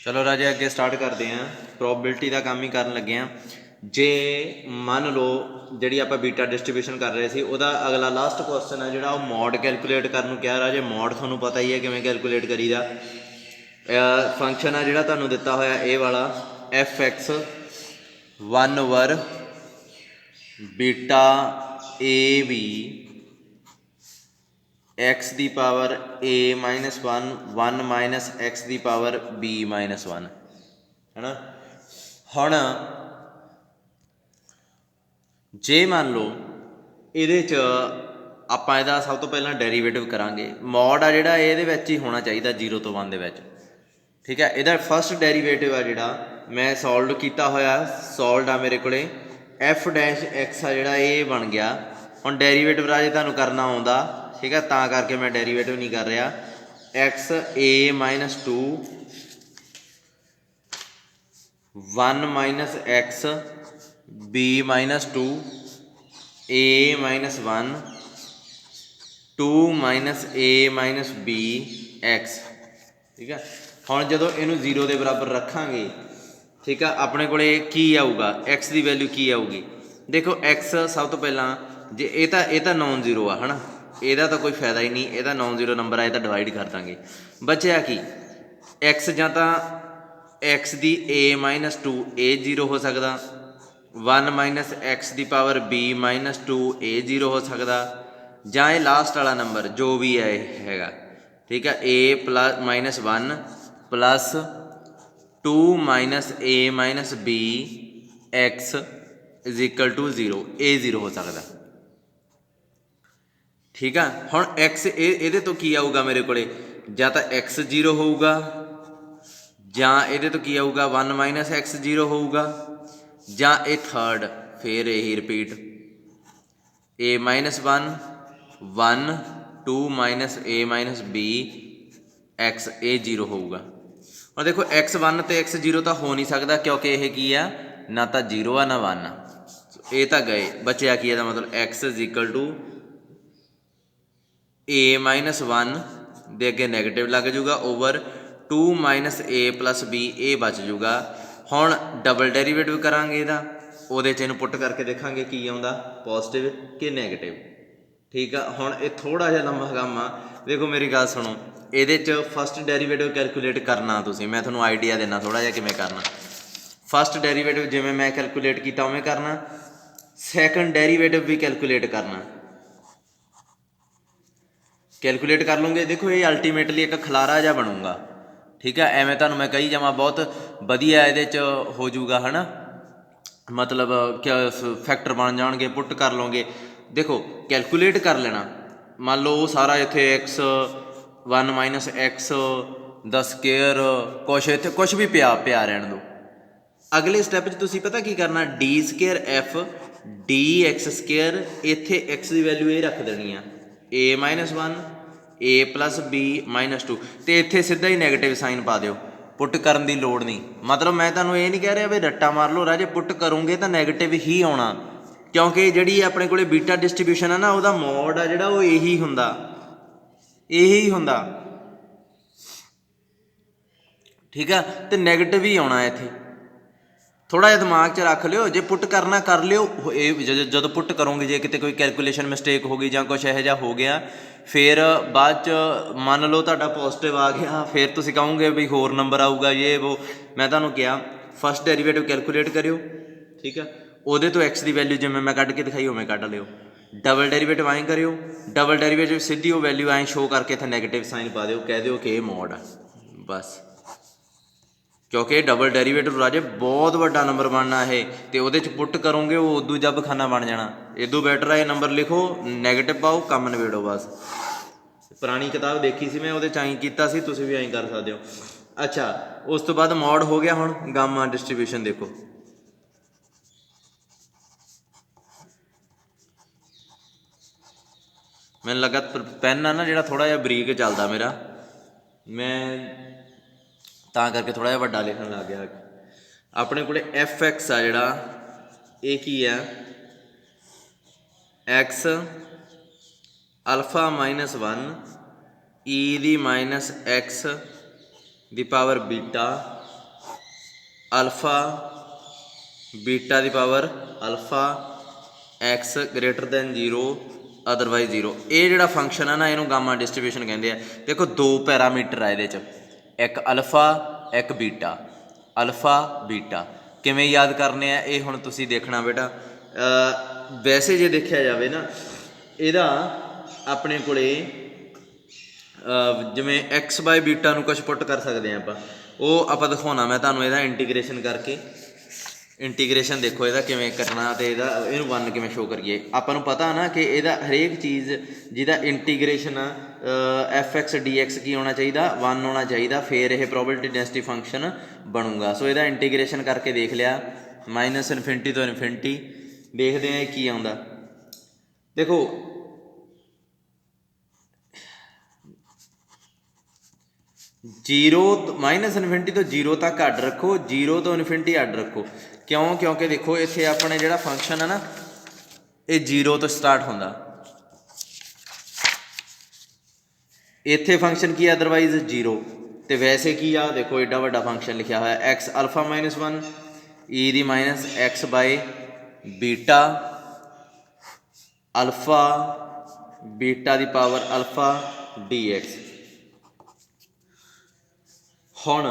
चलो राजे अगे स्टार्ट करते हैं। प्रोबेबिलिटी का काम ही कर लगे हैं। जे मान लो जी आप बीटा डिस्ट्रीब्यूशन कर रहे थे वह अगला लास्ट क्वेश्चन है जोड़ा मॉड कैलकुलेट करने क्या राजे। मॉड थोड़ा पता ही है किमें कैलकुलेट करीदा। फंक्शन है जोड़ा तुहानूं दिता होया ए वाला f(x) 1/, beta A B x की पावर a -1 1 - x की पावर b -1 है ना। हुण जे मान लो ये आपां इहदा सब तो पहलां डेरीवेटिव करांगे। मॉड आ जिहड़ा इहदे विच ही होना चाहिए 0 तो 1 दे विच। ठीक है, इहदा फस्ट डेरीवेटिव आ जिहड़ा मैं सॉल्व किया होया सॉल्व आ मेरे कोले f'(x) आ जिहड़ा ये बन गया। हुण डेरीवेटिव राजे तुहानूं करना आउंदा, ठीक है, तां करके मैं डेरीवेटिव नहीं कर रहा। x a -2 1 - x b -2 a -1 2 - a b x। ठीक है, हुण जदों इनू 0 के बराबर रखांगे, ठीक है, अपने को की आऊगा x की वैल्यू की आऊगी। देखो x सब तो पहला जे ये तो नॉन जीरो है ना, ਇਹਦਾ तो कोई फायदा ही नहीं, ਇਹਦਾ नॉन जीरो नंबर आए तो डिवाइड कर देंगे। बचिया कि x ਜਾਂ ਤਾਂ x ਦੀ a -2 a 0 हो सकता, 1 - x की पावर b -2 a 0 हो सकता, ਜਾਂ ਇਹ लास्ट वाला नंबर जो भी है। ठीक है, a -1 plus 2 - a b x = 0 a 0 हो सकता। ठीक है, हुण x ये तो की आऊगा मेरे को, या तो x 0 होगा, ਜਾਂ ਇਹਦੇ ਤੋਂ ਕੀ ਆਊਗਾ 1 - x 0 ਹੋਊਗਾ, ਜਾਂ ਇਹ ਥਰਡ ਫਿਰ ਇਹੀ repeat a -1 1 2 a b x a 0 ਹੋਊਗਾ। और देखो x 1 ਤੇ x 0 ਤਾਂ ਹੋ ਨਹੀਂ ਸਕਦਾ क्योंकि ਇਹ ਕੀ ਆ ना ਤਾਂ 0 ਆ ना 1 ਆ, ਇਹ ਤਾਂ ਗਏ। ਬਚਿਆ ਕੀ ਇਹਦਾ मतलब x = a -1 ਦੇ ਅੱਗੇ ਨੈਗੇਟਿਵ ਲੱਗ ਜੂਗਾ ਓਵਰ 2 - a + b ਇਹ बच जूगा। हुण डबल डेरीवेटिव करांगे ਇਹਦਾ, ਉਹਦੇ 'ਚ ਇਹਨੂੰ पुट करके देखांगे की आउंदा पॉजिटिव कि नैगेटिव। ठीक है, हुण ये थोड़ा जिहा लंबा काम आ। देखो मेरी गल सुनो, ਇਹਦੇ 'ਚ फस्ट डेरीवेटिव कैलकुलेट करना तुसीं, मैं तुहानूं आइडिया देना थोड़ा जिहा किवें करना। फस्ट डेरीवेटिव जिवें मैं कैलकुलेट किया उवें करना, सैकेंड डेरीवेटिव भी कैलकुलेट करना। कैलकुलेट कर लूँगे, देखो ये अल्टीमेटली एक खलारा जहा बनूगा। ठीक है, एवें तुहानूं मैं कही जावां बहुत वधिया इहदे च हो जूगा है ना, मतलब क्या फैक्टर बन जाएंगे, पुट कर लोगे। देखो कैलकुलेट कर लेना, मान लो सारा इत्थे x 1 - x द स्केयर कुछ भी पिया रहने दो। अगले स्टैप तुसीं पता की करना, d² f dx², इत्थे x की वैल्यू ये रख देनी आ a -1 a + b -2 तो इत्थे सीधा ही नैगेटिव साइन पा दिओ, पुट करन दी लोड़ नहीं। मतलब मैं तुहानूं ये नहीं कह रहा भी रट्टा मार लो राजे, पुट करोगे तो नैगेटिव ही आना, क्योंकि जिहड़ी अपने कोले बीटा डिस्ट्रीब्यूशन है ना, उहदा मॉड आ जिहड़ा वो यही हुंदा। ठीक है, तो नैगेटिव ही आना इत्थे। थोड़ा जिहा दिमाग च रख लिओ, जे पुट करना कर लिओ, जो पुट करोगे जे किते कोई कैलकुलेशन मिसटेक हो गई जां कुछ इहो जिहा हो गया, फिर बाद च मान लो तुहाडा पॉजिटिव आ गया, फिर तुसीं कहोगे भी होर नंबर आऊगा ये वो। मैं तुहानूं कहा फस्ट डेरीवेटिव कैलकुलेट करिओ, ठीक है, ਉਹਦੇ तो x की वैल्यू जिवें मैं कढ़ के दिखाई उवें कढ़ लिओ। डबल डेरीवेटिव आएँ करिओ, डबल डेरीवेटिव सीधी वो वैल्यू आएँ शो करके इत्थे नैगेटिव साइन पा दिओ, कह दिओ कि ये मॉड आ बस। क्योंकि डबल डेरीवेटिव राजे बहुत वड्डा नंबर बनना है, तो वो पुट करोगे वो उदू जब खाना बन जाना। इदू बैटर है नंबर लिखो, नैगेटिव पाओ, काम नवेड़ो बस। पुरानी किताब देखी सी मैं, वो आई किया सी, तुसीं भी आई कर सकते हो। अच्छा, उस तो बाद मॉड हो गया। हुण गामा डिस्ट्रीब्यूशन देखो, मैनूं लगा पैन है ना जिहड़ा थोड़ा जिहा बरीक चलदा मेरा, मैं तां करके थोड़ा जिहा वड्डा लिखण लग गया। अपने को f(x) आ जिहड़ा ये की है x α -1 e की -x की पावर बीटा अल्फा बीटा की power alpha x greater than 0 otherwise 0। ये जोड़ा फंक्शन है ना इनू गामा डिस्ट्रीब्यूशन कहते हैं। देखो दो पैरामीटर है ये, एक अल्फा एक बीटा, अल्फा बीटा किवें याद करने हैं ये हुण तुसीं देखना बेटा। वैसे जे देखा जाए ना इहदा अपने कोले जिवें एक्स बाय बीटा नूं कुछ पुट कर सकते हैं आपां, वो आपां दिखाउणा मैं तुहानूं इहदा इंटीग्रेशन करके। इंटीग्रेशन देखो इहदा किवें करना ते इहदा इहनूं वन किवें शो करिए। आपां नूं पता ना कि इहदा हरेक चीज़ जिहदा integration f x d x की होना चाहिए, वन होना चाहिए, फिर यह प्रोबेबिलिटी डेंसिटी फंक्शन बनूगा। सो इहदा इंटीग्रेशन करके देख लिया माइनस इनफिनिटी तो इनफिनिटी, देखते हैं की आउंदा। देखो जीरो माइनस इनफिनिटी तो जीरो तक अड रखो, जीरो तो इनफिनिटी अड रखो। क्यों? क्योंकि देखो इत्थे अपने जिहड़ा फंक्शन है ना ये जीरो तो स्टार्ट होंदा, इत्थे फंक्शन की अदरवाइज जीरो, तो वैसे की आ देखो एडा वड्डा फंक्शन लिखा हुआ x alpha minus one e दी minus x by beta alpha beta की पावर अल्फा डी एक्स। हुण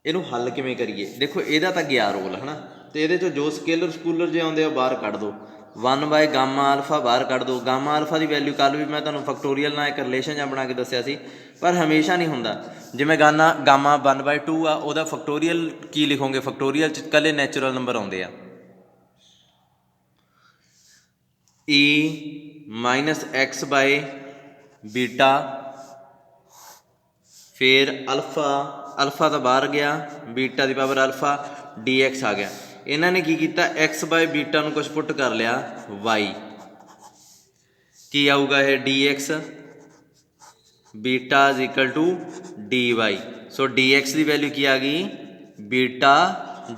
इनू हल किवें करिए? देखो इहदा तां गया रोल है ना, तो ये जो स्केलर स्कूलर जो आउंदे बाहर कढ़ दो, वन बाय गामा अल्फा बाहर कढ़ दो। गामा अल्फा की वैल्यू कल भी मैं तुहानूं फैक्टोरियल नाल एक रिलेशन जिहा बना के दस्सिया सी, पर हमेशा नहीं हुंदा। जिवें गामा वन बाय टू आ उहदा फैक्टोरियल की लिखोगे? फैक्टोरियल च कल्ले नैचुरल नंबर आउंदे आ, e minus x by beta फिर अल्फा, अल्फा तो बाहर गया, बीटा की पावर अल्फा डी एक्स आ गया। इन्होंने की किया एक्स बाय बीटा नूं कुछ पुट कर लिया वाई, की आऊगा ये D X beta is equal to D Y. So D x की वैल्यू की आ गई बीटा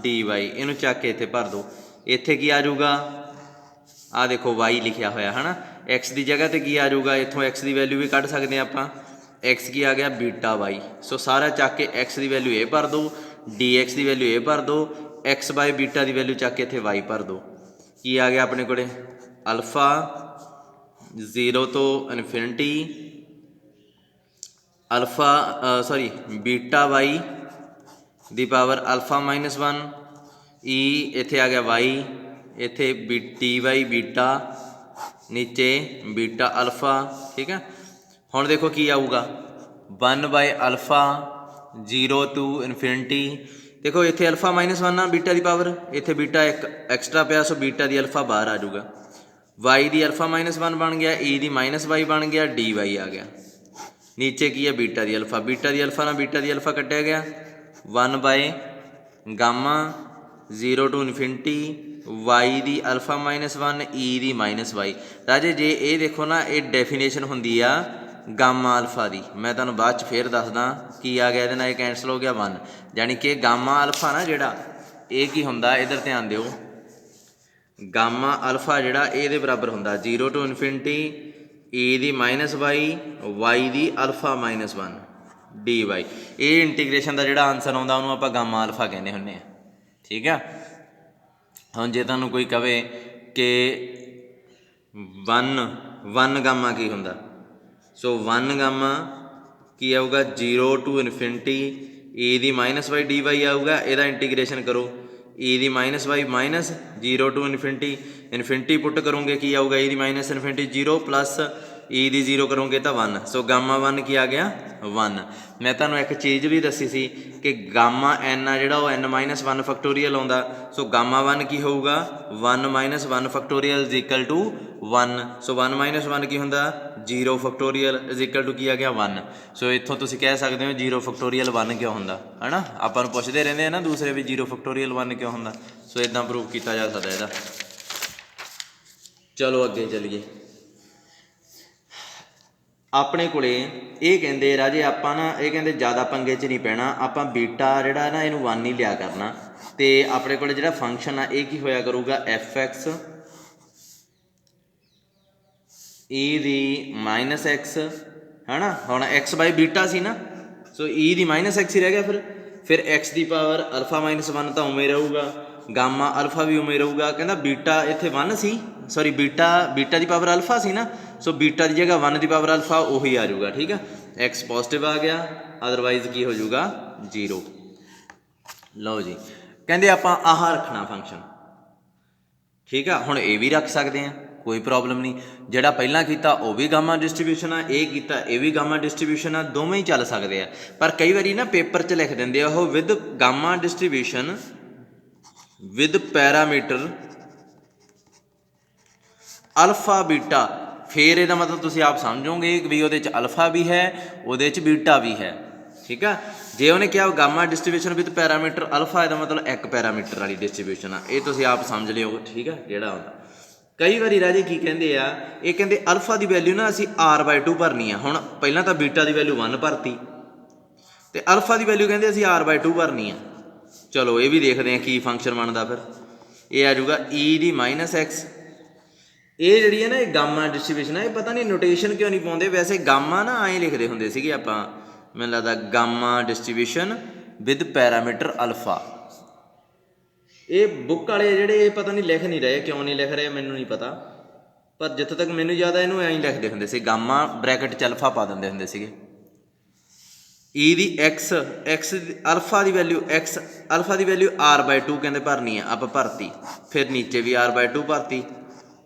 डी वाई। इनू चक के इत्थे भर दो, इत्थे की आ जाऊगा आ देखो वाई लिखा होया है ना, एक्स की जगह तो की आ जाऊगा, इत्थों एक्स की वैल्यू भी कढ़ सकते हैं आपां, एक्स की आ गया बीटा वाई। सो सारा चक के एक्स की वैल्यू ये भर दो, डी एक्स की वैल्यू ये भर दो, एक्स बाय बीटा की वैल्यू चक के इत्थे वाई भर दो, की आ गया अपने कोले alpha zero to infinity alpha sorry beta y दी power alpha minus one e, इत्थे आ गया वाई, इत्थे टी वाई बीटा, नीचे बीटा अल्फा। ठीक है, हुण देखो की आऊगा one by alpha zero to infinity. देखो इत्थे अल्फा माइनस वन आ बीटा की पावर, इत्थे बीटा एक एक्सट्रा पिया, सो बीटा की अल्फा बाहर आ जाऊगा, वाई दी अल्फा माइनस वन बन गया, ई दी माइनस वाई बन गया, डी वाई आ गया, नीचे की है बीटा की अल्फा, बीटा की अल्फा ना बीटा की अल्फा कटिया गया, one by gamma zero to infinity y दी अल्फा माइनस वन ई दी माइनस वाई। राजे जे ये देखो ना ये डेफिनेशन होंदी आ गामा अल्फा दी, मैं तुहानूं बाद च फिर दसदा की आ गया, ये कैंसल हो गया वन, यानी कि गामा अल्फा ना जिहड़ा ये की हुंदा, इधर ध्यान दिओ, गामा अल्फा जिहड़ा ये बराबर हुंदा जीरो टू इनफिनिटी ई दी माइनस वाई दी alpha minus one D Y. ये इंटीग्रेशन का जिहड़ा आंसर आउंदा उहनूं आपां गामा अल्फा कहने हुन्ने आ। ठीक है, हुण जे तुहानूं कोई कहे कि वन गामा की हुंदा, सो वन गामा की आऊगा जीरो टू इनफिनिटी ई दी माइनस वाई डी वाई आऊगा, इहदा इंटीग्रेशन करो ई दी minus y minus zero to infinity, infinity put करोगे की आऊगा ई दी minus infinity zero plus e दी जीरो करोगे तो वन, सो गामा वन की आ गया वन। मैं तुहानूं एक चीज़ भी दसी सी कि गामा एन आ जिहड़ा वो एन माइनस वन फैक्टोरियल आउंदा, सो गामा वन की होऊगा one minus one factorial is equal to one, so one minus one की हुंदा zero factorial is equal to की आ गया वन। सो इत्थों तुसीं कह सकते हो जीरो फैक्टोरियल वन क्यों हुंदा है ना, आपां नूं पुछदे रहिंदे हैं ना दूसरे भी जीरो फैक्टोरियल वन क्यों हुंदा, सो इदां प्रूव किया जा सकदा इहदा। चलो अगे चलीए, अपने कोले ये कहते राजे आपां ना ये कहते ज़्यादा पंगे च नहीं पैना, आपां बीटा जिहड़ा ना इनू वन ही लिया करना, तो अपने कोले जिहड़ा फंक्शन आ ये की होया करूगा एफ एक्स ई दी माइनस एक्स है ना, हुण एक्स बाय बीटा सी ना, सो ई दी माइनस एक्स ही रह गया, फिर x की पावर अल्फा माइनस 1 तो उमें रहूगा, गामा अल्फा भी उमें रहूगा। कहता बीटा इत्थे 1 सी, सॉरी बीटा की पावर अल्फा सी ना, सो बीटा की जगह 1 की पावर अल्फा उही आ जाऊगा। ठीक है, x पॉजिटिव आ गया, अदरवाइज की हो जाऊगा 0। लो जी, कहते आप आह रखना फंक्शन। ठीक है, हुण ये भी रख सकते हैं, कोई प्रॉब्लम नहीं। जिहड़ा पहला किया वह भी गामा डिस्ट्रीब्यूशन आ, ये किया ये भी गामा डिस्ट्रीब्यूशन आ, दोवें ही चल सकते हैं। पर कई बार ना पेपर च लिख देंगे वो with gamma distribution with parameter alpha beta. फिर यदा मतलब तुम आप समझोगे भी वो अल्फा भी है, वो बीटा भी है। ठीक है, जे उन्हें क्या gamma distribution with parameter alpha, यदा मतलब एक पैरामीटर वाली डिस्ट्रीब्यूशन आ, ये तुम आप समझ लियो। ठीक है, जोड़ा आता कई बार राजे की कहते हैं, ये कहते अल्फा की वैल्यू ना असी r/2 भरनी है। हुण पहला तो बीटा की वैल्यू 1 भरती, तो अल्फा की वैल्यू कहते असी r/2 भरनी है। चलो ये भी देखते हैं की फंक्शन बनता। फिर ये आ जाऊगा e⁻x। ये जी है ना, ये गामा डिस्ट्रीब्यूशन है। ये पता नहीं नोटेशन क्यों नहीं पाते, वैसे गामा ना आए लिखते होंगे सी आप, मैनूं लगदा gamma distribution with parameter alpha. ये बुक वाले जोड़े पता नहीं लिख नहीं रहे, क्यों नहीं लिख रहे मैनू नहीं पता, पर जितों तक मैनू याद है इनू ऐं लिखते होंगे सी, गामा ब्रैकेट च अल्फा पा देंगे होंगे सीगे। ई दी एक्स अल्फा की वैल्यू अल्फा की वैल्यू r/2 कहते भरनी है, आप भरती। फिर नीचे भी r/2 भरती।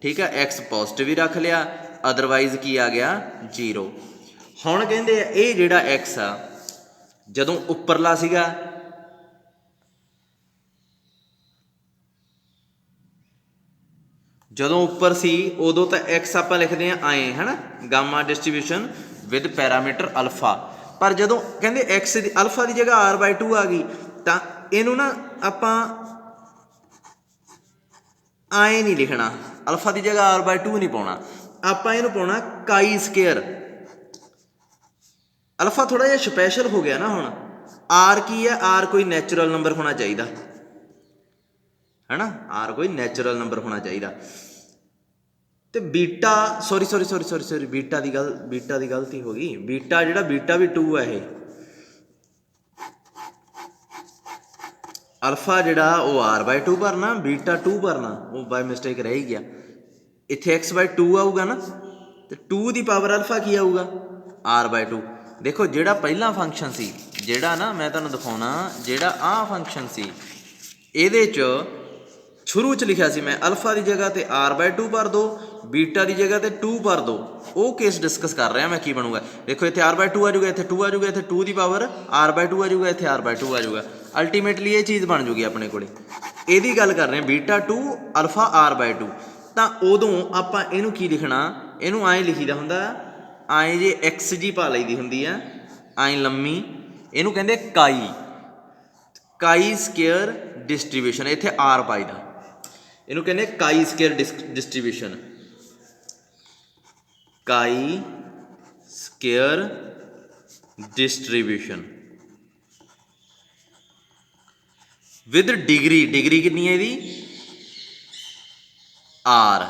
ठीक है, एक्स पॉजिटिव ही रख लिया, अदरवाइज की आ गया 0। हुण कहते ये जिहड़ा एक्स आ जदों उपरला सीगा, जदों उपर सी उदों तो एक्स आप लिखते हैं आए है ना, gamma distribution with parameter alpha. पर जदों कहते एक्स अल्फा की जगह r/2 आ गई, तो इनू ना आप आए नहीं लिखना, अल्फा की जगह r/2 नहीं पाना, आप इनू पाना काई स्केयर। अल्फा थोड़ा जिहा स्पैशल हो गया ना। हुण आर की है, आर कोई नैचुरल नंबर होना चाहिए है ना, आर कोई नैचुरल नंबर होना चाहिए। तो बीटा सॉरी बीटा की गलती हो गई। बीटा जिहड़ा बीटा भी 2 है, ये अल्फा जिहड़ा वो r/2 भरना, बीटा 2 भरना, वो बाय मिसटेक रह ही गया। इत्थे x/2 आऊगा ना, तो 2 की पावर अल्फा की आऊगा r/2। देखो जिहड़ा पहला फंक्शन सी, जिहड़ा ना मैं तुहानूं दिखाउणा, जिहड़ा आ फंक्शन सी इहदे च शुरू च लिखा सी मैं अल्फा की जगह तो r/2 भर दो, बीटा की जगह तो 2 भर दो। वो केस डिस्कस कर रहा मैं की बनूगा। देखो इतने r/2 आ जाऊगा, इतने 2 आ जाऊगा, इतने 2 की पावर r/2 आ जाऊगा, इतने r/2 आ जाऊगा। अल्टीमेटली ये चीज़ बन जूगी अपने को। यदी गल कर रहे हैं बीटा 2 अल्फा r/2। तो उदों आप इनू की लिखना, इनू आए लिखीदा हुंदा, आए जे एक्स जी पा लईदी हुंदी है, आए लम्मी, इनू कहते काई स्केयर डिस्ट्रीब्यूशन। इत्थे r पाईदा, इनू कहते काई स्केयर डिस्ट्रीब्यूशन, काई square distribution with degree. Degree कितनी है यदी r।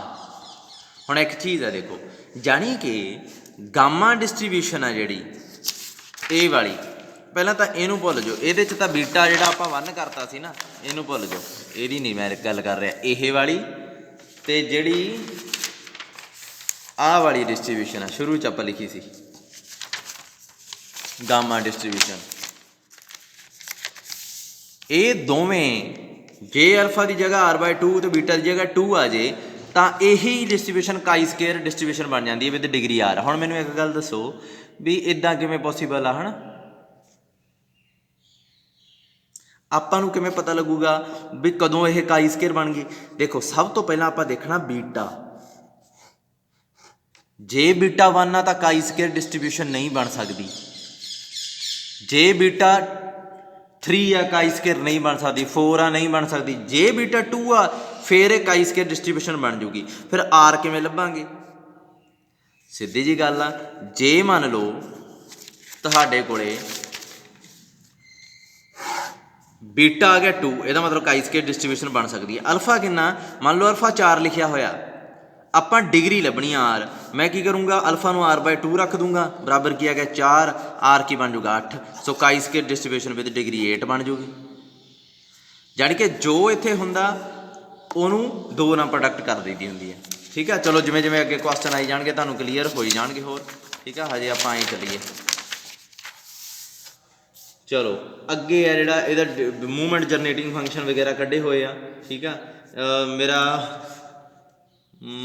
हुण एक चीज़ है देखो, जानी कि गामा डिस्ट्रीब्यूशन है जिहड़ी ए वाली, पहला तो इनू भुल जाओ, ये तो बीटा जिहड़ा आपां 1 करता सी ना, इनू भुल जाओ, यदी नहीं मैं गल कर रहा। ये वाली ते जिहड़ी आ वाली डिस्ट्रीब्यूशन है शुरू च आपां लिखी सी गामा डिस्ट्रीब्यूशन, ये दोवें जे अल्फा की जगह r/2 तो बीटा की जगह 2 आ जाए, तो यही डिस्ट्रीब्यूशन काई स्केयर डिस्ट्रीब्यूशन बन जाती है विद डिग्री r। हुण मैनूं एक गल दसो भी इदां किवें पॉसीबल आ, है ना, आपां नूं किवें पता लगूगा भी कदों यह काई स्केयर बन गई। देखो सब तो पहला आपां देखना बीटा, जे बीटा 1 आ तो काई स्केयर डिस्ट्रीब्यूशन नहीं बन सकती। जे बीटा 3 आ काई स्केयर नहीं बन सकती, 4 आ नहीं बन सकती। जे बीटा 2 आ फिर काई स्केयर डिस्ट्रीब्यूशन बन जूगी। फिर आर किवें लभांगे, सीधी जी गल आ, जे मान लो तुहाडे कोले बीटा आ गया 2, यदा मतलब काई स्केयर डिस्ट्रीब्यूशन बन सकती है। अल्फा कितना, मान लो अल्फा 4 लिखिया होया, ਆਪਾਂ ਡਿਗਰੀ ਲੱਭਣੀ ਆ r, मैं की करूँगा अल्फा ਨੂੰ r/2 रख दूंगा, बराबर की आ गया 4, r की बन जूगा 8, सो काई स्केयर डिस्ट्रीब्यूशन विद डिग्री 8 बन जूगी। जानी कि जो इत्थे हुंदा ਉਹਨੂੰ 2 ਨਾਲ ਪ੍ਰੋਡਕਟ ਕਰ ਦਈਦੀ ਹੁੰਦੀ ਹੈ। ਠੀਕ ਆ, ਚਲੋ ਜਿਵੇਂ ਜਿਵੇਂ ਅੱਗੇ ਕੁਐਸਚਨ ਆਈ ਜਾਣਗੇ ਤੁਹਾਨੂੰ ਕਲੀਅਰ ਹੋਈ ਜਾਣਗੇ ਹੋਰ। ਠੀਕ ਆ, ਹਜੇ ਆਪਾਂ ਐਂ ਚੱਲੀਏ। ਚਲੋ ਅੱਗੇ ਆ ਜਿਹੜਾ ਇਹਦਾ ਮੂਵਮੈਂਟ ਜਨਰੇਟਿੰਗ ਫੰਕਸ਼ਨ ਵਗੈਰਾ ਕੱਢੇ ਹੋਏ ਆ। ਠੀਕ ਆ, ਮੇਰਾ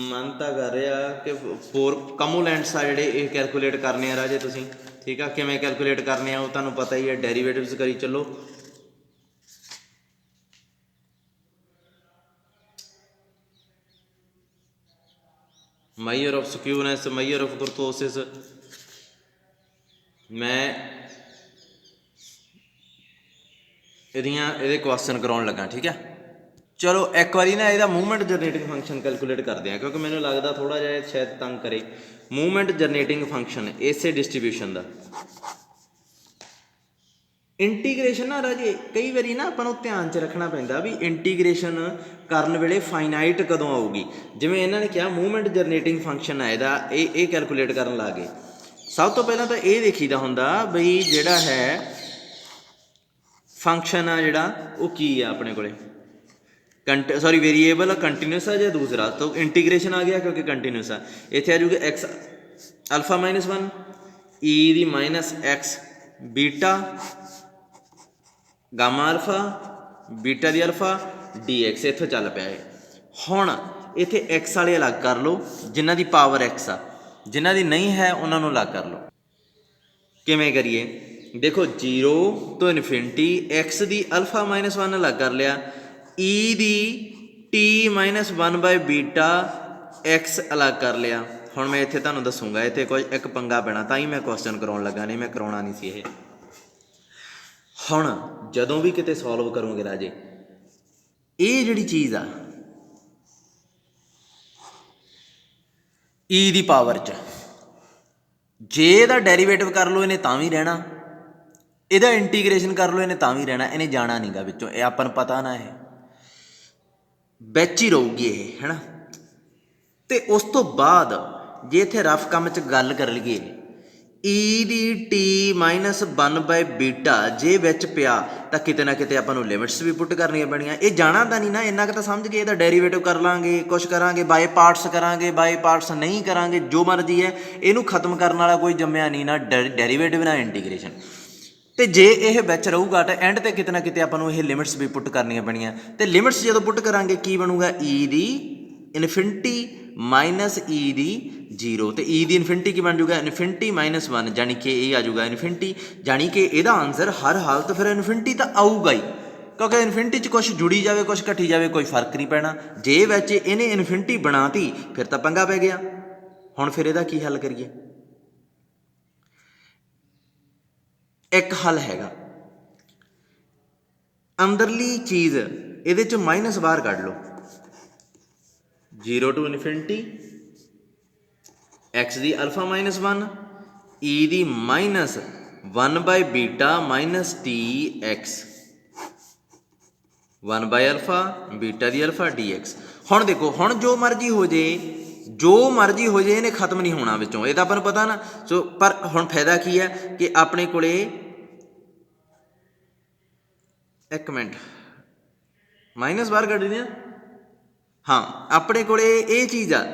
ਮਨ ਤਾਂ ਕਰ ਰਿਹਾ ਕਿ 4 ਕਮੂਲੈਂਟਸ ਆ ਜਿਹੜੇ ਇਹ ਕੈਲਕੂਲੇਟ ਕਰਨੇ ਆ ਰਾਜੇ ਤੁਸੀਂ। ਠੀਕ ਆ, ਕਿਵੇਂ ਕੈਲਕੂਲੇਟ ਕਰਨੇ ਆ ਉਹ ਤੁਹਾਨੂੰ ਪਤਾ ਹੀ ਹੈ, ਡੈਰੀਵੇਟਿਵਸ ਕਰੀ ਚੱਲੋ। measure of skewness, measure of kurtosis, मैं ਇਹਦੇ ਕੁਐਸਚਨ ਕਰਾਉਣ ਲੱਗਾ। ਠੀਕ ਹੈ, ਚਲੋ ਇੱਕ ਵਾਰੀ ਨਾ ਇਹਦਾ ਮੂਵਮੈਂਟ ਜਨਰੇਟਿੰਗ ਫੰਕਸ਼ਨ ਕੈਲਕੂਲੇਟ ਕਰਦੇ ਹਾਂ, ਕਿਉਂਕਿ ਮੈਨੂੰ ਲੱਗਦਾ ਥੋੜ੍ਹਾ ਜਿਹਾ ਸ਼ਾਇਦ ਤੰਗ ਕਰੇ। ਮੂਵਮੈਂਟ ਜਨਰੇਟਿੰਗ ਫੰਕਸ਼ਨ ਇਸੇ ਡਿਸਟਰੀਬਿਊਸ਼ਨ ਦਾ ਇੰਟੀਗ੍ਰੇਸ਼ਨ ਨਾ ਰਾਜੇ ਕਈ ਵਾਰੀ ਨਾ ਆਪਾਂ ਨੂੰ ਧਿਆਨ 'ਚ ਰੱਖਣਾ ਪੈਂਦਾ ਵੀ ਇੰਟੀਗ੍ਰੇਸ਼ਨ ਕਰਨ ਵੇਲੇ ਫਾਈਨਾਈਟ ਕਦੋਂ ਆਊਗੀ। ਜਿਵੇਂ ਇਹਨਾਂ ਨੇ ਕਿਹਾ ਮੂਵਮੈਂਟ ਜਨਰੇਟਿੰਗ ਫੰਕਸ਼ਨ ਆ ਇਹਦਾ, ਇਹ ਕੈਲਕੂਲੇਟ ਕਰਨ ਲੱਗ ਗਏ। ਸਭ ਤੋਂ ਪਹਿਲਾਂ ਤਾਂ ਇਹ ਦੇਖੀਦਾ ਹੁੰਦਾ ਬਈ ਜਿਹੜਾ ਹੈ ਫੰਕਸ਼ਨ ਆ ਜਿਹੜਾ ਉਹ ਕੀ ਆ ਆਪਣੇ ਕੋਲੇ, ਸੌਰੀ ਵੇਰੀਏਬਲ ਕੰਟੀਨਿਊਸ ਆ ਜਾਂ ਦੂਸਰਾ। ਤਾਂ ਇੰਟੀਗ੍ਰੇਸ਼ਨ ਆ ਗਿਆ ਕਿਉਂਕਿ ਕੰਟੀਨਿਊਸ ਆ। ਇੱਥੇ ਆ ਜੂਗਾ x ਅਲਫਾ -1 e ਦੀ -x ਬੀਟਾ ਗਾਮਾ ਅਲਫਾ ਬੀਟਾ ਦੀ ਅਲਫਾ dx ਇੱਥੋਂ ਚੱਲ ਪਿਆ ਹੈ। ਹੁਣ ਇੱਥੇ x ਵਾਲੇ ਅਲੱਗ ਕਰ ਲਓ ਜਿਨ੍ਹਾਂ ਦੀ ਪਾਵਰ x ਆ, ਜਿਨ੍ਹਾਂ ਦੀ ਨਹੀਂ ਹੈ ਉਹਨਾਂ ਨੂੰ ਅਲੱਗ ਕਰ ਲਓ। ਕਿਵੇਂ ਕਰੀਏ ਦੇਖੋ, 0 ਤੋਂ ਇਨਫਿਨਿਟੀ x ਦੀ ਅਲਫਾ -1 ਅਲੱਗ ਕਰ ਲਿਆ, e ਦੀ t-1 ਬੀਟਾ x ਅਲੱਗ ਕਰ ਲਿਆ। ਹੁਣ ਮੈਂ ਇੱਥੇ ਤੁਹਾਨੂੰ ਦੱਸੂਗਾ, ਇੱਥੇ ਕੋਈ ਇੱਕ ਪੰਗਾ ਪੈਣਾ, ਤਾਂ ਹੀ ਮੈਂ ਕੁਐਸਚਨ ਕਰਾਉਣ ਲੱਗਾ, ਨਹੀਂ ਮੈਂ ਕਰਾਉਣਾ ਨਹੀਂ ਸੀ ਇਹ। ਹੁਣ ਜਦੋਂ ਵੀ ਕਿਤੇ ਸੋਲਵ ਕਰੋਗੇ ਰਾਜੇ, ਇਹ ਜਿਹੜੀ ਚੀਜ਼ ਆ e ਦੀ ਪਾਵਰ 'ਚ, ਜੇ ਇਹਦਾ ਡੈਰੀਵੇਟਿਵ ਕਰ ਲਓ ਇਹਨੇ ਤਾਂ ਵੀ ਰਹਿਣਾ, ਇਹਦਾ ਇੰਟੀਗ੍ਰੇਸ਼ਨ ਕਰ ਲਓ ਇਹਨੇ ਤਾਂ ਵੀ ਰਹਿਣਾ, ਇਹਨੇ ਜਾਣਾ ਨਹੀਂਗਾ ਵਿੱਚੋਂ। ਇਹ ਆਪਾਂ ਨੂੰ ਪਤਾ ਨਾ, ਇਹ ਵਿੱਚ ਹੀ ਰਹੂਗੀ ਇਹ, ਹੈ ਨਾ। ਅਤੇ ਉਸ ਤੋਂ ਬਾਅਦ ਜੇ ਇੱਥੇ ਰਫ ਕੰਮ 'ਚ ਗੱਲ ਕਰ ਲਈਏ, e ਦੀ t-1 ਬੀਟਾ ਜੇ ਵਿੱਚ ਪਿਆ ਤਾਂ ਕਿਤੇ ਨਾ ਕਿਤੇ ਆਪਾਂ ਨੂੰ ਲਿਮਿਟਸ ਵੀ ਪੁੱਟ ਕਰਨੀਆਂ ਪੈਣੀਆਂ। ਇਹ ਜਾਣਾ ਤਾਂ ਨਹੀਂ ਨਾ, ਇੰਨਾ ਕੁ ਤਾਂ ਸਮਝ ਕੇ ਇਹਦਾ ਡੈਰੀਵੇਟਿਵ ਕਰ ਲਾਂਗੇ, ਕੁਛ ਕਰਾਂਗੇ, ਬਾਏ ਪਾਰਟਸ ਕਰਾਂਗੇ, ਬਾਏ ਪਾਰਟਸ ਨਹੀਂ ਕਰਾਂਗੇ, ਜੋ ਮਰਜ਼ੀ ਹੈ। ਇਹਨੂੰ ਖਤਮ ਕਰਨ ਵਾਲਾ ਕੋਈ ਜੰਮਿਆ ਨਹੀਂ, ਨਾ ਡੈਰੀਵੇਟਿਵ ਨਾ ਇੰਟੀਗ੍ਰੇਸ਼ਨ। ਅਤੇ ਜੇ ਇਹ ਵਿੱਚ ਰਹੂਗਾ ਤਾਂ ਐਂਡ 'ਤੇ ਕਿਤੇ ਨਾ ਕਿਤੇ ਆਪਾਂ ਨੂੰ ਇਹ ਲਿਮਿਟਸ ਵੀ ਪੁੱਟ ਕਰਨੀਆਂ ਪੈਣੀਆਂ। ਅਤੇ ਲਿਮਿਟਸ ਜਦੋਂ ਪੁੱਟ ਕਰਾਂਗੇ ਕੀ ਬਣੂਗਾ, e ਦੀ ਇਨਫਿਨਿਟੀ -e ਦੀ 0, ਅਤੇ e ਦੀ ਇਨਫਿਨਿਟੀ ਕੀ ਬਣ ਜੂਗਾ, ਇਨਫਿਨਿਟੀ -1, ਜਾਣੀ ਕਿ ਇਹ ਆ ਜੂਗਾ ਇਨਫਿਨਿਟੀ। ਜਾਣੀ ਕਿ ਇਹਦਾ ਆਨਸਰ ਹਰ ਹਾਲਤ ਫਿਰ ਇਨਫਿਨਿਟੀ ਤਾਂ ਆਊਗਾ ਹੀ, ਕਿਉਂਕਿ ਇਨਫਿਨਿਟੀ 'ਚ ਕੁਛ ਜੁੜੀ ਜਾਵੇ ਕੁਛ ਘਟੀ ਜਾਵੇ ਕੋਈ ਫਰਕ ਨਹੀਂ ਪੈਣਾ। ਜੇ ਵਿੱਚ ਇਹਨੇ ਇਨਫਿਨਿਟੀ ਬਣਾਤੀ ਫਿਰ ਤਾਂ ਪੰਗਾ ਪੈ ਗਿਆ। ਹੁਣ ਫਿਰ ਇਹਦਾ ਕੀ ਹੱਲ ਕਰੀਏ? ਇੱਕ ਹੱਲ ਹੈਗਾ, ਅੰਦਰਲੀ ਚੀਜ਼ ਇਹਦੇ 'ਚ ਮਾਈਨਸ ਬਾਹਰ ਕੱਢ ਲਓ, 0 to infinity x the alpha -1 e the -1 beta -tx 1 alpha beta the alpha dx। ਹੁਣ ਦੇਖੋ, ਹੁਣ ਜੋ ਮਰਜ਼ੀ ਹੋ ਜੇ, ਜੋ ਮਰਜ਼ੀ ਹੋ ਜੇ, ਇਹਨੇ ਖਤਮ ਨਹੀਂ ਹੋਣਾ ਵਿੱਚੋਂ, ਇਹ ਤਾਂ ਆਪਾਂ ਨੂੰ ਪਤਾ ਨਾ। ਸੋ ਪਰ ਹੁਣ ਫਾਇਦਾ ਕੀ ਹੈ ਕਿ ਆਪਣੇ ਕੋਲੇ ਇੱਕ ਮਿੰਟ ਮਾਈਨਸ ਬਾਹਰ ਕੱਢ ਦਿੰਦੇ ਹਾਂ, ਆਪਣੇ ਕੋਲੇ ਇਹ ਚੀਜ਼ ਆ,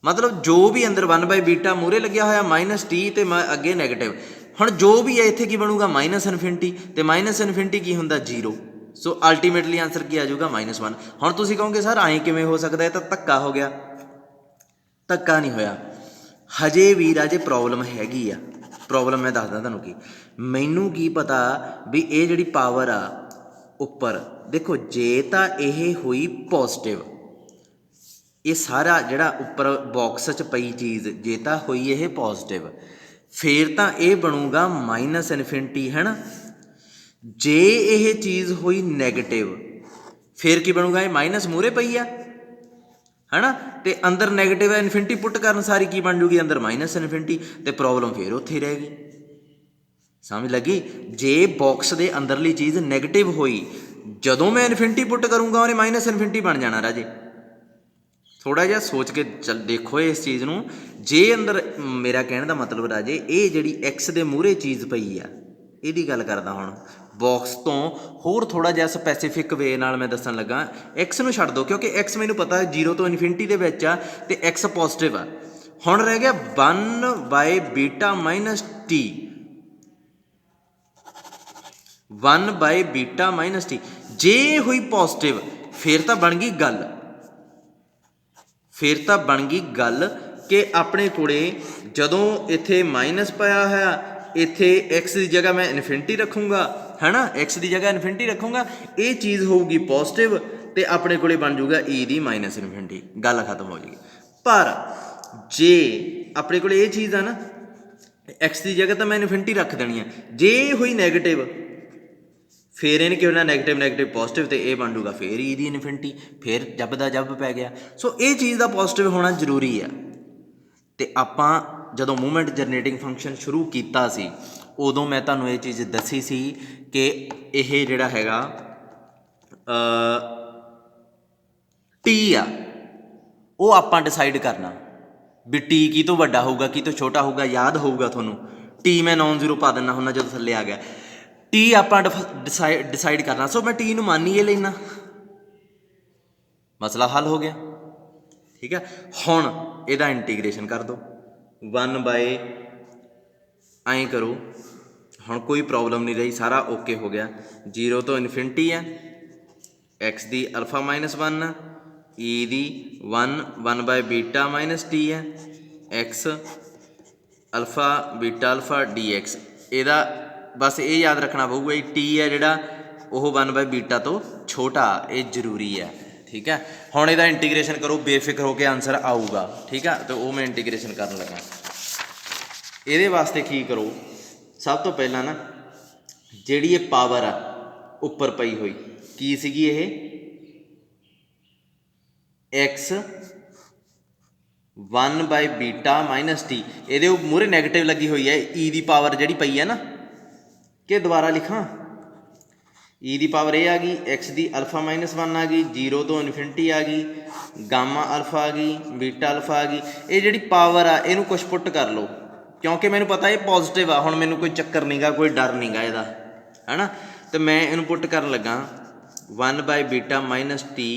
ਮਤਲਬ ਜੋ ਵੀ ਅੰਦਰ 1 ਬੀਟਾ ਮੂਹਰੇ ਲੱਗਿਆ ਹੋਇਆ -t ਅਤੇ ਅੱਗੇ ਨੈਗੇਟਿਵ। ਹੁਣ ਜੋ ਵੀ ਹੈ ਇੱਥੇ ਕੀ ਬਣੂਗਾ, -ਇਨਫਿਨਿਟੀ, ਅਤੇ -ਇਨਫਿਨਿਟੀ ਕੀ ਹੁੰਦਾ 0। ਸੋ ਅਲਟੀਮੇਟਲੀ ਆਨਸਰ ਕੀ ਆ ਜਾਊਗਾ -1। ਹੁਣ ਤੁਸੀਂ ਕਹੋਗੇ ਸਰ ਐਂ ਕਿਵੇਂ ਹੋ ਸਕਦਾ, ਇਹ ਤਾਂ ਧੱਕਾ ਹੋ ਗਿਆ। ਧੱਕਾ ਨਹੀਂ ਹੋਇਆ, ਹਜੇ ਵੀ ਰਾਜੇ ਪ੍ਰੋਬਲਮ ਹੈਗੀ ਆ। ਪ੍ਰੋਬਲਮ ਮੈਂ ਦੱਸਦਾ ਤੁਹਾਨੂੰ ਕੀ, ਮੈਨੂੰ ਕੀ ਪਤਾ ਵੀ ਇਹ ਜਿਹੜੀ ਪਾਵਰ ਆ ਉੱਪਰ ਦੇਖੋ, ਜੇ ਤਾਂ ਇਹ ਹੋਈ ਪੋਜ਼ੀਟਿਵ, ਇਹ ਸਾਰਾ ਜਿਹੜਾ ਉੱਪਰ ਬਾਕਸ 'ਚ ਪਈ ਚੀਜ਼ ਜੇ ਤਾਂ ਹੋਈ ਇਹ ਪੋਜ਼ੀਟਿਵ, ਫਿਰ ਤਾਂ ਇਹ ਬਣੂਗਾ -ਇਨਫਿਨਿਟੀ, ਹੈ ਨਾ। ਜੇ ਇਹ ਚੀਜ਼ ਹੋਈ ਨੈਗੇਟਿਵ ਫਿਰ ਕੀ ਬਣੂਗਾ, ਇਹ ਮਾਈਨਸ ਮੂਹਰੇ ਪਈ ਆ, ਹੈ ਨਾ, ਅਤੇ ਅੰਦਰ ਨੈਗੇਟਿਵ ਹੈ, ਇਨਫਿਨਿਟੀ ਪੁੱਟ ਕਰਨ ਸਾਰੀ ਕੀ ਬਣ ਜੂਗੀ, ਅੰਦਰ -ਇਨਫਿਨਿਟੀ, ਅਤੇ ਪ੍ਰੋਬਲਮ ਫਿਰ ਉੱਥੇ ਹੀ ਰਹੇਗੀ। ਸਮਝ ਲੱਗੀ? ਜੇ ਬਾਕਸ ਦੇ ਅੰਦਰਲੀ ਚੀਜ਼ ਨੈਗੇਟਿਵ ਹੋਈ, ਜਦੋਂ ਮੈਂ ਇਨਫਿਨਿਟੀ ਪੁੱਟ ਕਰੂੰਗਾ ਉਹਨੇ -ਇਨਫਿਨਿਟੀ ਬਣ ਜਾਣਾ ਰਾਜੇ। थोड़ा जिहा सोच के चल देखो इस चीज़ नूं। जे अंदर मेरा कहने का मतलब राजे ये जिहड़ी एक्स दे मूहरे चीज़ पई आ ਇਹਦੀ ਗੱਲ करदा हुण बॉक्स तो होर थोड़ा जिहा स्पैसीफिक वे नाल मैं दस्सण लगा। एक्स नूं छड्ड दो क्योंकि एक्स मैनूं पता 0 तो इनफिनिटी दे विच आ ते एक्स पॉजिटिव आ। हुण रह गया 1/β माइनस टी, 1/β माइनस टी। जे हुई पॉजिटिव फिर तो बन गई गल, फिर तो बन गई गल कि अपने कोले जदों इत्थे माइनस पाया है इत्थे एक्स की जगह मैं इनफिनिटी रखूँगा है ना, एक्स की जगह इनफिनिटी रखूँगा, ये चीज़ होगी पॉजिटिव तो अपने कोले बन जूगा ई दी माइनस इनफिनिटी, गल खत्म हो जाएगी। पर जे अपने कोले ये चीज़ है ना एक्स की जगह तो मैं इनफिनिटी रख देनी है, जे हुई नैगेटिव फिर इन्हें क्या होना नैगेटिव नैगेटिव पॉजिटिव तो यह बन जूगा फिर ई दी इनफिनिटी, फिर जब का जब पै गया। सो ये चीज़ का पॉजिटिव होना जरूरी है। तो आपां जदों मूवमेंट जनरेटिंग फंक्शन शुरू किया सी उदों मैं तुहानूं ये चीज़ दसी सी कि यह जिहड़ा हैगा टी आ वो आपां डिसाइड करना भी टी की तो वड्डा होगा की तो छोटा होगा। याद होगा तुहानूं टी मैं नॉन जीरो पा दिंदा हुंदा जदों थल्ले आ गया, टी आपां डिसाइड करना। सो मैं टी नूं मान ही लेना, मसला हल हो गया। ठीक है, हुण इहदा इंटीग्रेशन कर दो 1 ऐं करो, हुण कोई प्रॉब्लम नहीं रही, सारा ओके हो गया। 0 तो इनफिनिटी है, एक्स दी अल्फा माइनस 1 ई दी 1/β माइनस टी है, x alpha beta alpha d x. ਇਹਦਾ बस ये याद रखना पऊगा टी है जिहड़ा ਉਹ 1/β तो छोटा, ये जरूरी है। ठीक है, हुण ਇਹਦਾ इंटीग्रेशन करो बेफिक्र होकर आंसर आऊगा। ठीक है, तो वो मैं इंटीग्रेशन करन लगा। ਇਹਦੇ वास्ते की करो, सब तो पहला ना ਜਿਹੜੀ ये पावर आ उपर पई हुई की सीगी ये एक्स 1/β माइनस टी, ये मूहरे नैगेटिव लगी हुई है ई दी पावर जी पई है ना, कि दोबारा लिखा ई दी पावर ये आ गई एक्स दी अल्फा माइनस 1 आ गई, 0 तो इनफिनिटी आ गई, गामा अल्फा आ गई, बीटा अल्फा आ गई। ये जी पावर आ इनू कुछ पुट कर लो क्योंकि मैनू पता ये पॉजिटिव आ, हुण मैनू कोई चक्कर नहीं गा, कोई डर नहीं गा इहदा, है ना। तो मैं इनू पुट कर लगा 1/β माइनस टी,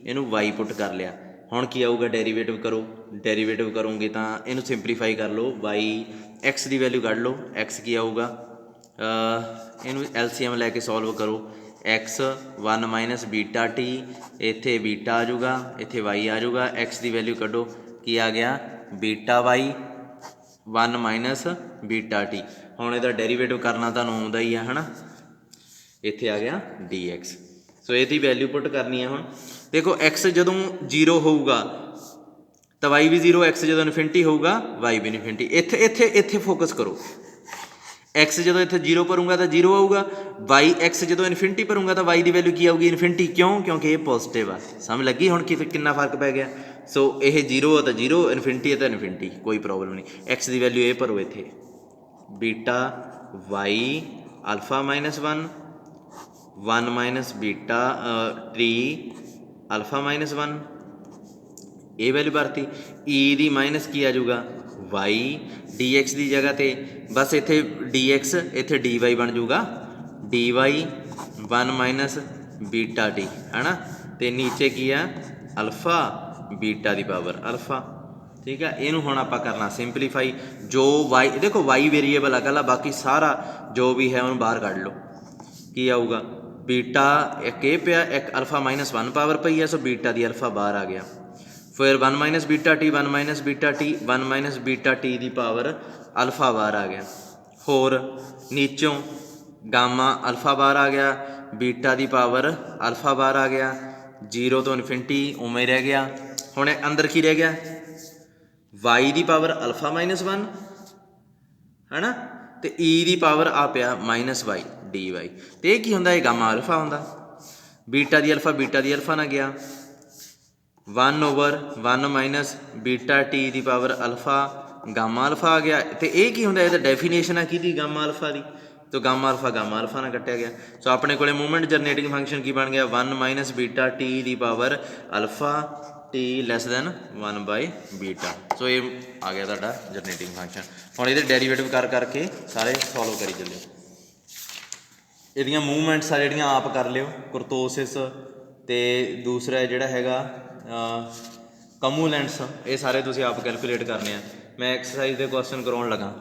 इनू वाई पुट कर लिया। हुण की आऊगा डेरीवेटिव करो, डेरीवेटिव करोगे तो इनू सिंपलीफाई कर लो, वाई एक्स की वैल्यू कढ़ लो, एक्स की आऊगा इनू LCM लैके सॉल्व करो, एक्स 1 माइनस बीटा टी, इत्थे बीटा आ जाऊगा, इत्थे वाई आ जाऊगा, एक्स की वैल्यू कढ़ो की आ गया beta Y 1 minus beta T. हुण इहदा डेरीवेटिव करना तुहानूं आउंदा ही है ना, इत्थे आ गया डी एक्स। सो इहदी वैल्यू पुट करनी है। हुण देखो एक्स जदों 0 होऊगा तो वाई भी 0, एक्स जदों इनफिनिटी होऊगा वाई भी इनफिनिटी। इत्थे इत्थे इत्थे फोकस करो, एक्स जदों इत्थे 0 भरूंगा तो 0 आऊगा, वाई एक्स जदों इनफिनिटी भरूंगा तो वाई की वैल्यू की आऊगी इनफिनिटी। क्यों? क्योंकि ये पॉजिटिव आ। समझ लगी हुण कितना फर्क पै गया। सो यह 0 है तो 0, इनफिनिटी है तो इनफिनिटी, कोई प्रॉब्लम नहीं। एक्स की वैल्यू ये भरो इत्थे beta y alpha minus 1 minus beta t alpha minus 1, ये वैल्यू भरती। ई दी माइनस की आ जाऊगा वाई, डी एक्स की जगह तो बस इत्थे डी एक्स, इत्थे डी वाई बन जाऊगा d y 1 minus beta t, है ना। तो नीचे की है अल्फा बीटा की पावर अल्फा। ठीक है, इनू हुण आपां करना सिंपलीफाई। जो वाई देखो वाई वेरीएबल है गल, बाकी सारा जो भी है उन्होंने बाहर कढ़ लो। की आऊगा बीटा एक ये पिया, एक अल्फा माइनस 1 पावर पई है, सो बीटा की अल्फा बाहर आ गया। फिर 1 minus beta T 1 minus beta T 1 minus beta t की पावर अल्फा बाहर आ गया। होर नीचों गामा अल्फा बाहर आ गया, बीटा की पावर अल्फा बाहर आ गया, 0 तो इनफिनिटी उमें रह गया। हुण अंदर की रह गया वाई की पावर अल्फा माइनस 1, है ना। तो ई की पावर आ पिया माइनस वाई डी वाई। तो यह की होंदा, गामा अल्फा होंदा, बीटा की अल्फा ना गया 1/1 माइनस बीटा टी की पावर अल्फा गामा अल्फा आ गया। तो यह की होंदा, इहदा डेफिनेशन है कि गामा अल्फा की, तो गामा अल्फा ना कट्टिया गया। सो अपने को मूवमेंट जनरेटिंग फंक्शन की बन गया 1 माइनस बीटा टी की power alpha t less than 1/β। So ਇਹ ਆ ਗਿਆ ਤੁਹਾਡਾ ਜਨਰੇਟਿੰਗ ਫੰਕਸ਼ਨ। ਹੁਣ ਇਹਦੇ ਡੈਰੀਵੇਟਿਵ ਕਰ ਕਰਕੇ ਸਾਰੇ ਸੋਲਵ ਕਰੀ ਚੱਲਿਓ। ਇਹਦੀਆਂ ਮੂਵਮੈਂਟਸ ਆ ਜਿਹੜੀਆਂ ਆਪ ਕਰ ਲਿਓ, ਕੁਰਤੋਸਿਸ ਅਤੇ ਦੂਸਰਾ ਜਿਹੜਾ ਹੈਗਾ ਕਮੂਲੈਂਟਸ, ਇਹ ਸਾਰੇ ਤੁਸੀਂ ਆਪ ਕੈਲਕੂਲੇਟ ਕਰਨੇ ਆ। ਮੈਂ ਐਕਸਰਸਾਈਜ਼ ਦੇ ਕੁਐਸਚਨ ਕਰਾਉਣ ਲੱਗਾ।